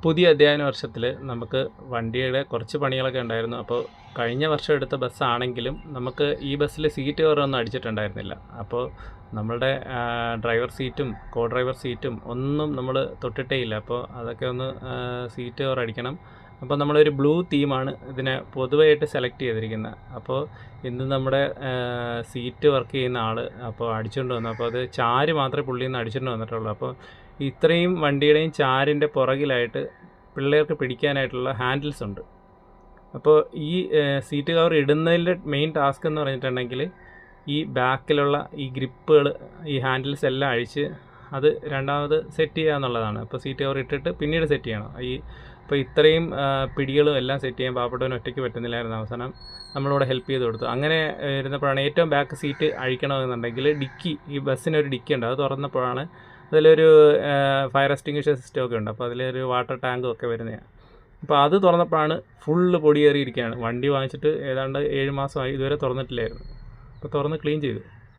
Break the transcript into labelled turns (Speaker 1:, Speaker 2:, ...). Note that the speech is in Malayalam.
Speaker 1: പുതിയ അധ്യയന വർഷത്തിൽ നമുക്ക് വണ്ടിയുടെ കുറച്ച് പണികളൊക്കെ ഉണ്ടായിരുന്നു. അപ്പോൾ കഴിഞ്ഞ വർഷം എടുത്ത ബസ്സാണെങ്കിലും നമുക്ക് ഈ ബസ്സിൽ സീറ്റ് കവറൊന്നും അടിച്ചിട്ടുണ്ടായിരുന്നില്ല. അപ്പോൾ നമ്മളുടെ ഡ്രൈവർ സീറ്റും കോ ഡ്രൈവർ സീറ്റും ഒന്നും നമ്മൾ തൊട്ടിട്ടേ ഇല്ല. അപ്പോൾ അതൊക്കെ ഒന്ന് സീറ്റ് കവർ അടിക്കണം. അപ്പോൾ നമ്മളൊരു ബ്ലൂ തീമാണ് ഇതിനെ പൊതുവായിട്ട് സെലക്ട് ചെയ്തിരിക്കുന്നത്. അപ്പോൾ ഇന്ന് നമ്മുടെ സീറ്റ് വർക്ക് ചെയ്യുന്ന ആൾ അപ്പോൾ അടിച്ചുകൊണ്ട് വന്നു. അപ്പോൾ അത് ചാര് മാത്രമേ പുള്ളിയിൽ നിന്ന് അടിച്ചുകൊണ്ട് വന്നിട്ടുള്ളൂ. അപ്പോൾ ഇത്രയും വണ്ടിയുടെയും ചാരിൻ്റെ പുറകിലായിട്ട് പിള്ളേർക്ക് പിടിക്കാനായിട്ടുള്ള ഹാൻഡിൽസ് ഉണ്ട്. അപ്പോൾ ഈ സീറ്റ് കവർ ഇടുന്നതിൻ്റെ മെയിൻ ടാസ്ക് എന്ന് പറഞ്ഞിട്ടുണ്ടെങ്കിൽ ഈ ബാക്കിലുള്ള ഈ ഗ്രിപ്പുകൾ, ഈ ഹാൻഡിൽസ് എല്ലാം അഴിച്ച് അത് രണ്ടാമത് സെറ്റ് ചെയ്യുക എന്നുള്ളതാണ്. അപ്പോൾ സീറ്റ് കവർ ഇട്ടിട്ട് പിന്നീട് സെറ്റ് ചെയ്യണം. അപ്പോൾ ഇത്രയും പിടികളും എല്ലാം സെറ്റ് ചെയ്യാൻ പാവപ്പെട്ടവന് ഒറ്റയ്ക്ക് പറ്റുന്നില്ലായിരുന്നു. അവസാനം നമ്മളിവിടെ ഹെൽപ്പ് ചെയ്ത് കൊടുത്തു. അങ്ങനെ ഇരുന്നപ്പോഴാണ് ഏറ്റവും ബാക്ക് സീറ്റ് അഴിക്കണമെന്നുണ്ടെങ്കിൽ ഡിക്കി, ഈ ബസ്സിനൊരു ഡിക്കി ഉണ്ട്, അത് തുറന്നപ്പോഴാണ് അതിലൊരു ഫയർ എക്സ്റ്റിങ്വിഷർ സിസ്റ്റം ഒക്കെ ഉണ്ട്. അപ്പോൾ അതിലൊരു വാട്ടർ ടാങ്കും ഒക്കെ വരുന്നതാണ്. അപ്പോൾ അത് തുറന്നപ്പോഴാണ് ഫുള്ള് പൊടിയേറിയിരിക്കുകയാണ്. വണ്ടി വാങ്ങിച്ചിട്ട് ഏതാണ്ട് 7 മാസമായി, ഇതുവരെ തുറന്നിട്ടില്ലായിരുന്നു. അപ്പോൾ തുറന്ന് ക്ലീൻ ചെയ്തു.